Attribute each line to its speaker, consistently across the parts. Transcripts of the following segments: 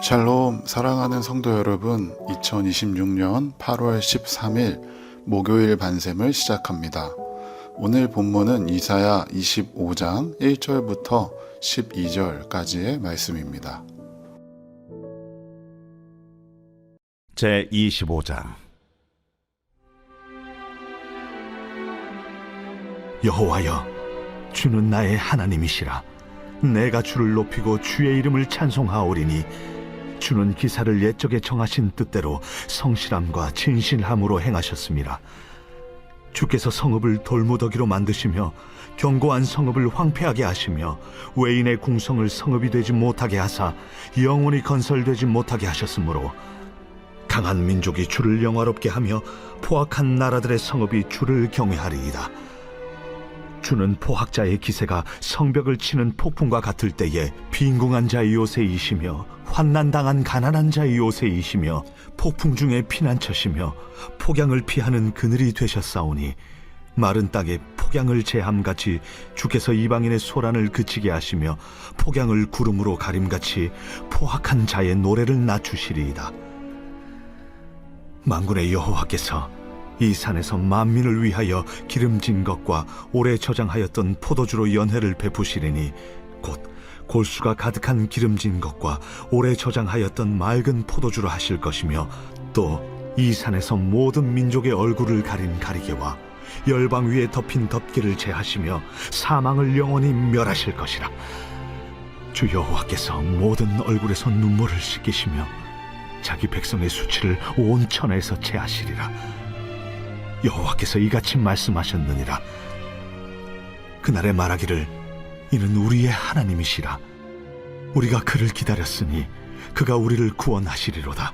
Speaker 1: 샬롬, 사랑하는 성도 여러분, 2026년 8월 13일 목요일 반샘을 시작합니다. 오늘 본문은 이사야 25장 1절부터 12절까지의 말씀입니다.
Speaker 2: 제25장.
Speaker 3: 여호와여, 주는 나의 하나님이시라. 내가 주를 높이고 주의 이름을 찬송하오리니 주는 기사를 옛적에 정하신 뜻대로 성실함과 진실함으로 행하셨습니다. 주께서 성읍을 돌무더기로 만드시며 견고한 성읍을 황폐하게 하시며 외인의 궁성을 성읍이 되지 못하게 하사 영원히 건설되지 못하게 하셨으므로 강한 민족이 주를 영화롭게 하며 포악한 나라들의 성읍이 주를 경외하리이다. 주는 포학자의 기세가 성벽을 치는 폭풍과 같을 때에 빈궁한 자의 요새이시며 환난당한 가난한 자의 요새이시며 폭풍 중에 피난처시며 폭양을 피하는 그늘이 되셨사오니 마른 땅에 폭양을 제함같이 주께서 이방인의 소란을 그치게 하시며 폭양을 구름으로 가림같이 포악한 자의 노래를 낮추시리이다. 만군의 여호와께서 이 산에서 만민을 위하여 기름진 것과 오래 저장하였던 포도주로 연회를 베푸시리니 곧 골수가 가득한 기름진 것과 오래 저장하였던 맑은 포도주로 하실 것이며 또 이 산에서 모든 민족의 얼굴을 가린 가리개와 열방 위에 덮인 덮개를 제하시며 사망을 영원히 멸하실 것이라. 주 여호와께서 모든 얼굴에서 눈물을 씻기시며 자기 백성의 수치를 온 천하에서 제하시리라. 여호와께서 이같이 말씀하셨느니라. 그날에 말하기를 이는 우리의 하나님이시라. 우리가 그를 기다렸으니 그가 우리를 구원하시리로다.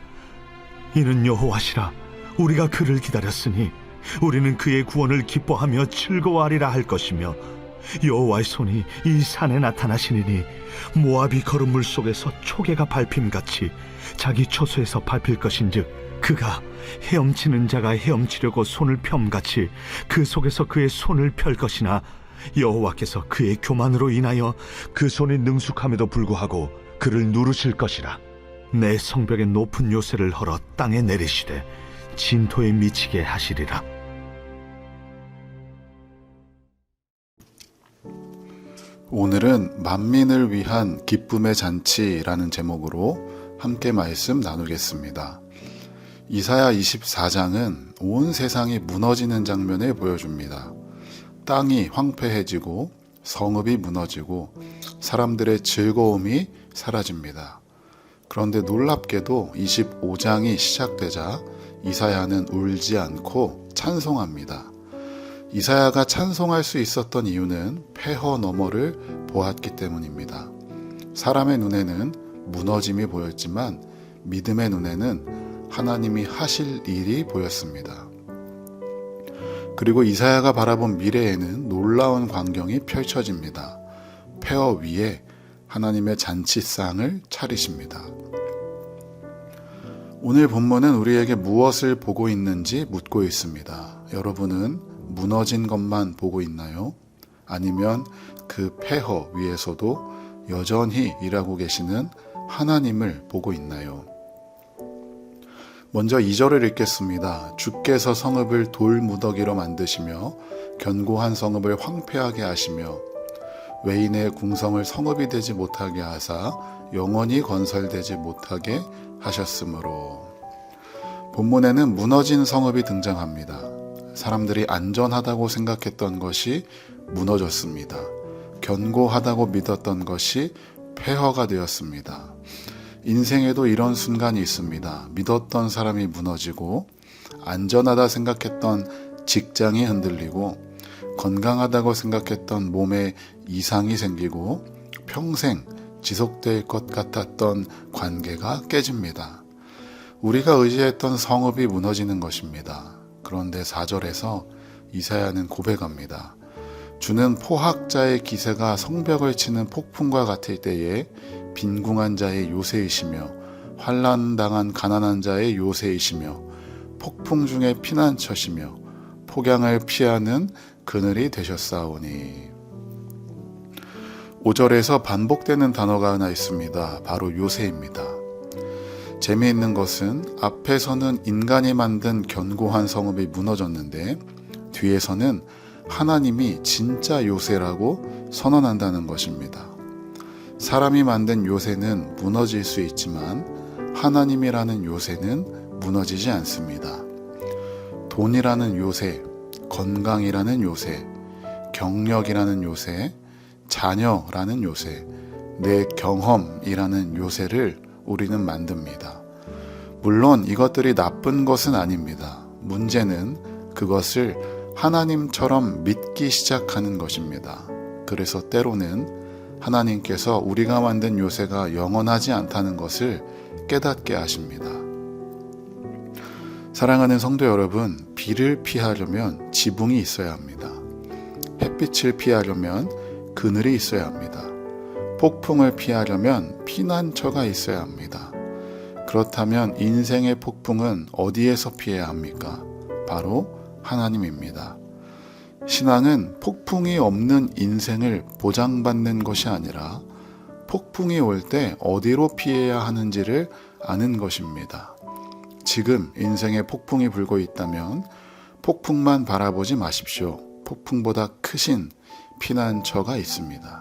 Speaker 3: 이는 여호와시라. 우리가 그를 기다렸으니 우리는 그의 구원을 기뻐하며 즐거워하리라 할 것이며 여호와의 손이 이 산에 나타나시니니 모압이 걸음물 속에서 초계가 밟힘같이 자기 처소에서 밟힐 것인즉 그가 헤엄치는 자가 헤엄치려고 손을 펴같이 그 속에서 그의 손을 펼 것이나 여호와께서 그의 교만으로 인하여 그 손이 능숙함에도 불구하고 그를 누르실 것이라. 내 성벽의 높은 요새를 헐어 땅에 내리시되 진토에 미치게 하시리라.
Speaker 1: 오늘은 만민을 위한 기쁨의 잔치라는 제목으로 함께 말씀 나누겠습니다. 이사야 24장은 온 세상이 무너지는 장면을 보여줍니다. 땅이 황폐해지고 성읍이 무너지고 사람들의 즐거움이 사라집니다. 그런데 놀랍게도 25장이 시작되자 이사야는 울지 않고 찬송합니다. 이사야가 찬송할 수 있었던 이유는 폐허 너머를 보았기 때문입니다. 사람의 눈에는 무너짐이 보였지만 믿음의 눈에는 하나님이 하실 일이 보였습니다. 그리고 이사야가 바라본 미래에는 놀라운 광경이 펼쳐집니다. 폐허 위에 하나님의 잔치상을 차리십니다. 오늘 본문은 우리에게 무엇을 보고 있는지 묻고 있습니다. 여러분은 무너진 것만 보고 있나요? 아니면 그 폐허 위에서도 여전히 일하고 계시는 하나님을 보고 있나요? 먼저 2절을 읽겠습니다. 주께서 성읍을 돌무더기로 만드시며 견고한 성읍을 황폐하게 하시며 외인의 궁성을 성읍이 되지 못하게 하사 영원히 건설되지 못하게 하셨으므로. 본문에는 무너진 성읍이 등장합니다. 사람들이 안전하다고 생각했던 것이 무너졌습니다. 견고하다고 믿었던 것이 폐허가 되었습니다. 인생에도 이런 순간이 있습니다. 믿었던 사람이 무너지고 안전하다 생각했던 직장이 흔들리고 건강하다고 생각했던 몸에 이상이 생기고 평생 지속될 것 같았던 관계가 깨집니다. 우리가 의지했던 성읍이 무너지는 것입니다. 그런데 4절에서 이사야는 고백합니다. 주는 포학자의 기세가 성벽을 치는 폭풍과 같을 때에 빈궁한 자의 요새이시며 환난당한 가난한 자의 요새이시며 폭풍 중에 피난처시며 폭양을 피하는 그늘이 되셨사오니. 5절에서 반복되는 단어가 하나 있습니다. 바로 요새입니다. 재미있는 것은 앞에서는 인간이 만든 견고한 성읍이 무너졌는데 뒤에서는 하나님이 진짜 요새라고 선언한다는 것입니다. 사람이 만든 요새는 무너질 수 있지만 하나님이라는 요새는 무너지지 않습니다. 돈이라는 요새, 건강이라는 요새, 경력이라는 요새, 자녀라는 요새, 내 경험이라는 요새를 우리는 만듭니다. 물론 이것들이 나쁜 것은 아닙니다. 문제는 그것을 하나님처럼 믿기 시작하는 것입니다. 그래서 때로는 하나님께서 우리가 만든 요새가 영원하지 않다는 것을 깨닫게 하십니다. 사랑하는 성도 여러분, 비를 피하려면 지붕이 있어야 합니다. 햇빛을 피하려면 그늘이 있어야 합니다. 폭풍을 피하려면 피난처가 있어야 합니다. 그렇다면 인생의 폭풍은 어디에서 피해야 합니까? 바로 하나님입니다. 신앙은 폭풍이 없는 인생을 보장받는 것이 아니라 폭풍이 올 때 어디로 피해야 하는지를 아는 것입니다. 지금 인생에 폭풍이 불고 있다면 폭풍만 바라보지 마십시오. 폭풍보다 크신 피난처가 있습니다.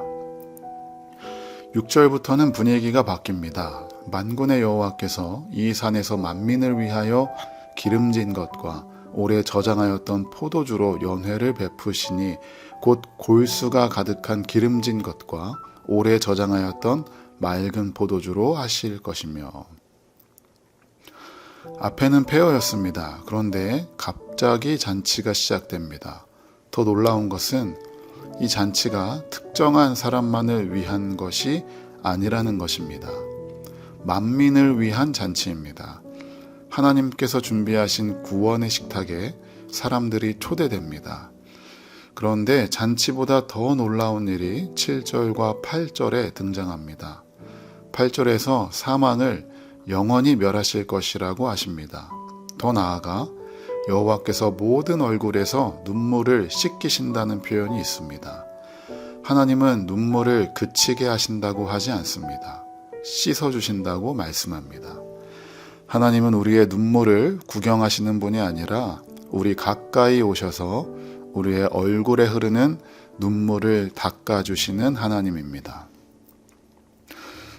Speaker 1: 6절부터는 분위기가 바뀝니다. 만군의 여호와께서 이 산에서 만민을 위하여 기름진 것과 오래 저장하였던 포도주로 연회를 베푸시니 곧 골수가 가득한 기름진 것과 오래 저장하였던 맑은 포도주로 하실 것이며. 앞에는 폐허였습니다. 그런데 갑자기 잔치가 시작됩니다. 더 놀라운 것은 이 잔치가 특정한 사람만을 위한 것이 아니라는 것입니다. 만민을 위한 잔치입니다. 하나님께서 준비하신 구원의 식탁에 사람들이 초대됩니다. 그런데 잔치보다 더 놀라운 일이 7절과 8절에 등장합니다. 8절에서 사망을 영원히 멸하실 것이라고 하십니다. 더 나아가 여호와께서 모든 얼굴에서 눈물을 씻기신다는 표현이 있습니다. 하나님은 눈물을 그치게 하신다고 하지 않습니다. 씻어주신다고 말씀합니다. 하나님은 우리의 눈물을 구경하시는 분이 아니라 우리 가까이 오셔서 우리의 얼굴에 흐르는 눈물을 닦아주시는 하나님입니다.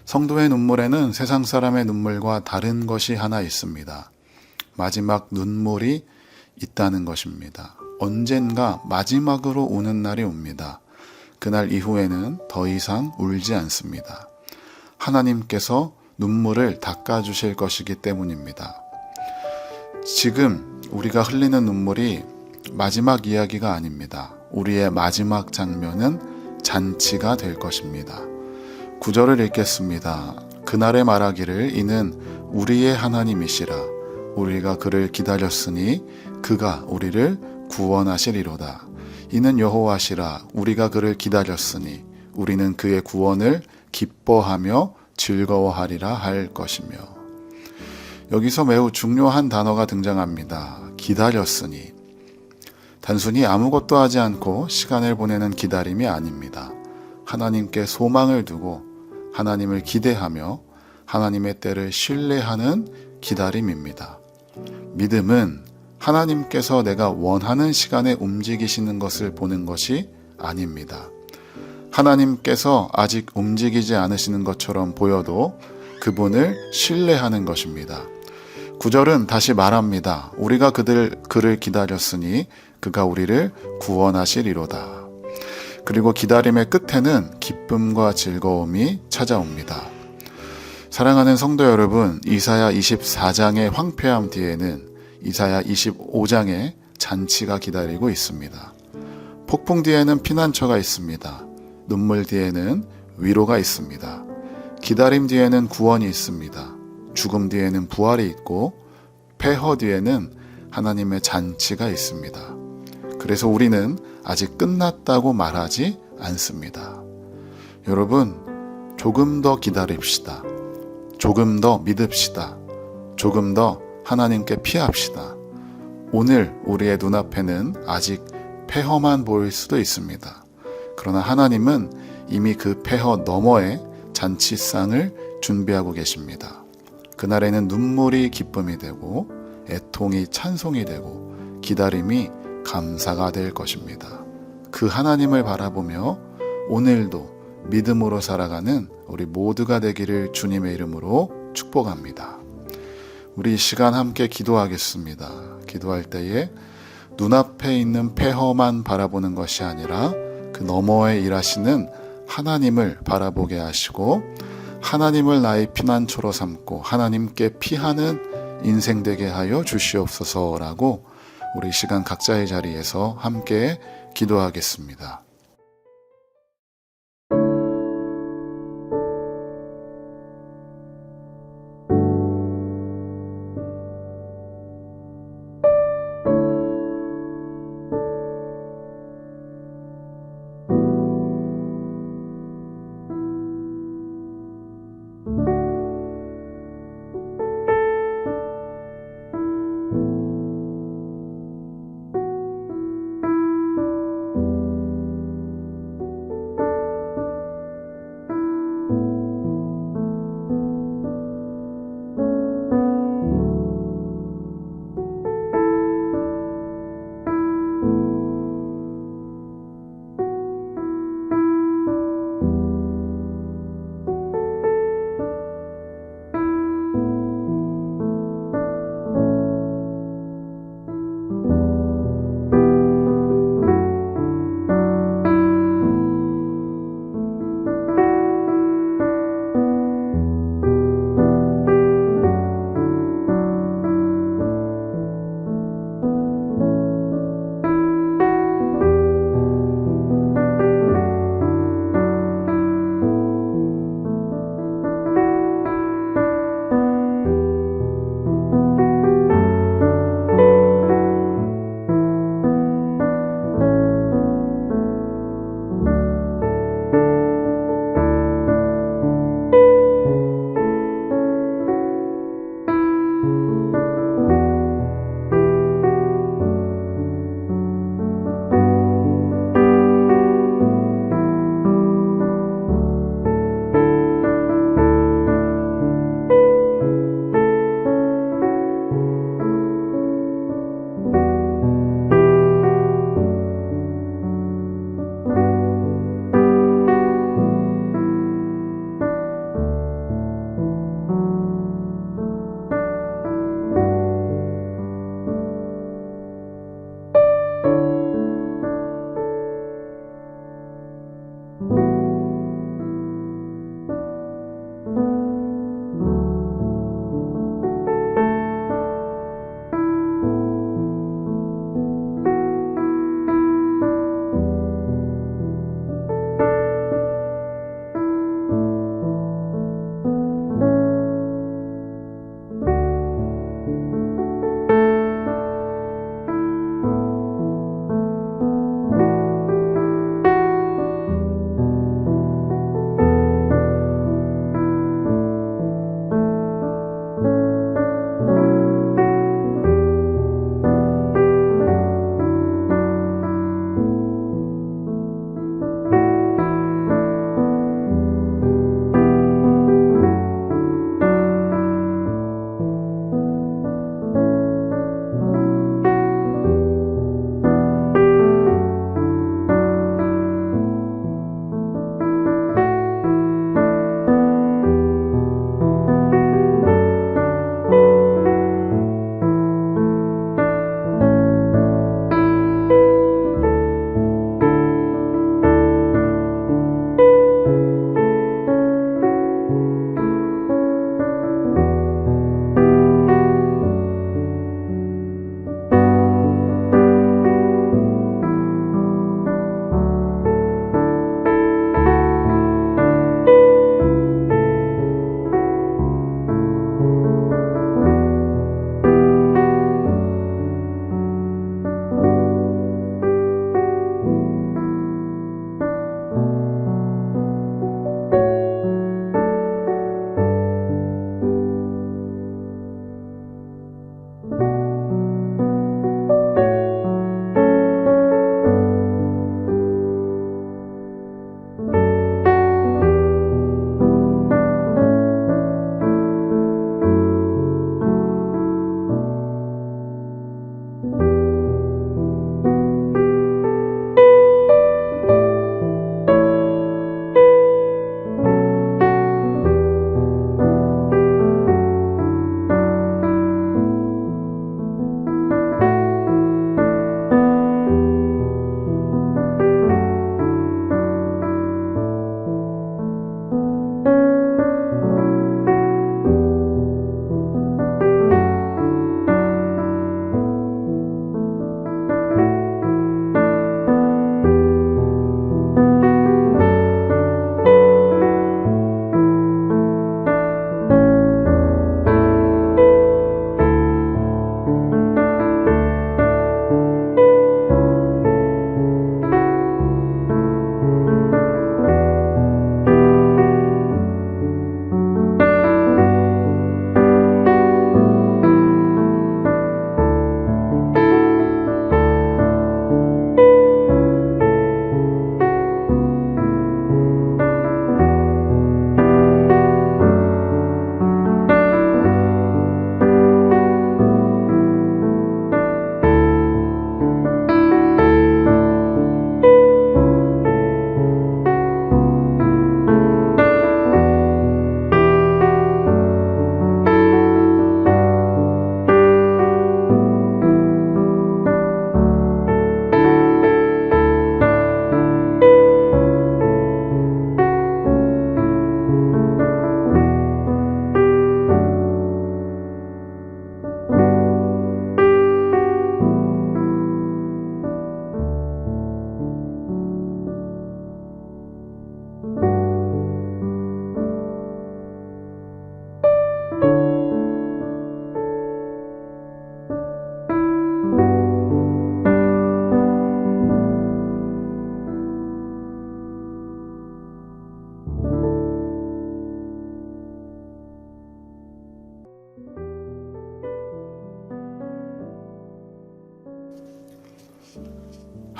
Speaker 1: 성도의 눈물에는 세상 사람의 눈물과 다른 것이 하나 있습니다. 마지막 눈물이 있다는 것입니다. 언젠가 마지막으로 우는 날이 옵니다. 그날 이후에는 더 이상 울지 않습니다. 하나님께서 눈물을 닦아주실 것이기 때문입니다. 지금 우리가 흘리는 눈물이 마지막 이야기가 아닙니다. 우리의 마지막 장면은 잔치가 될 것입니다. 9절을 읽겠습니다. 그날에 말하기를 이는 우리의 하나님이시라. 우리가 그를 기다렸으니 그가 우리를 구원하시리로다. 이는 여호와시라. 우리가 그를 기다렸으니 우리는 그의 구원을 기뻐하며 즐거워하리라 할 것이며. 여기서 매우 중요한 단어가 등장합니다. 기다렸으니. 단순히 아무것도 하지 않고 시간을 보내는 기다림이 아닙니다. 하나님께 소망을 두고 하나님을 기대하며 하나님의 때를 신뢰하는 기다림입니다. 믿음은 하나님께서 내가 원하는 시간에 움직이시는 것을 보는 것이 아닙니다. 하나님께서 아직 움직이지 않으시는 것처럼 보여도 그분을 신뢰하는 것입니다. 9절은 다시 말합니다. 우리가 그를 기다렸으니 그가 우리를 구원하시리로다. 그리고 기다림의 끝에는 기쁨과 즐거움이 찾아옵니다. 사랑하는 성도 여러분, 이사야 24장의 황폐함 뒤에는 이사야 25장의 잔치가 기다리고 있습니다. 폭풍 뒤에는 피난처가 있습니다. 눈물 뒤에는 위로가 있습니다. 기다림 뒤에는 구원이 있습니다. 죽음 뒤에는 부활이 있고 폐허 뒤에는 하나님의 잔치가 있습니다. 그래서 우리는 아직 끝났다고 말하지 않습니다. 여러분, 조금 더 기다립시다. 조금 더 믿읍시다. 조금 더 하나님께 피합시다. 오늘 우리의 눈앞에는 아직 폐허만 보일 수도 있습니다. 그러나 하나님은 이미 그 폐허 너머에 잔치상을 준비하고 계십니다. 그날에는 눈물이 기쁨이 되고 애통이 찬송이 되고 기다림이 감사가 될 것입니다. 그 하나님을 바라보며 오늘도 믿음으로 살아가는 우리 모두가 되기를 주님의 이름으로 축복합니다. 우리 이 시간 함께 기도하겠습니다. 기도할 때에 눈앞에 있는 폐허만 바라보는 것이 아니라 그 너머에 일하시는 하나님을 바라보게 하시고 하나님을 나의 피난처로 삼고 하나님께 피하는 인생 되게 하여 주시옵소서라고 우리 이 시간 각자의 자리에서 함께 기도하겠습니다.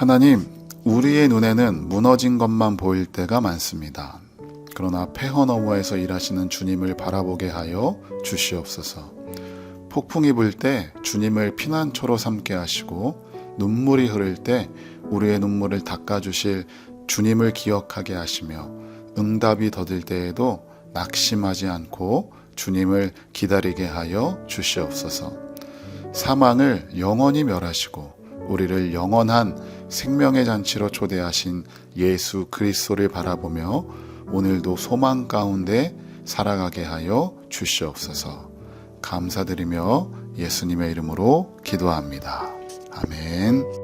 Speaker 1: 하나님, 우리의 눈에는 무너진 것만 보일 때가 많습니다. 그러나 폐허 너머에서 일하시는 주님을 바라보게 하여 주시옵소서. 폭풍이 불 때 주님을 피난처로 삼게 하시고, 눈물이 흐를 때 우리의 눈물을 닦아주실 주님을 기억하게 하시며, 응답이 더딜 때에도 낙심하지 않고 주님을 기다리게 하여 주시옵소서. 사망을 영원히 멸하시고 우리를 영원한 생명의 잔치로 초대하신 예수 그리스도를 바라보며 오늘도 소망 가운데 살아가게 하여 주시옵소서. 감사드리며 예수님의 이름으로 기도합니다. 아멘.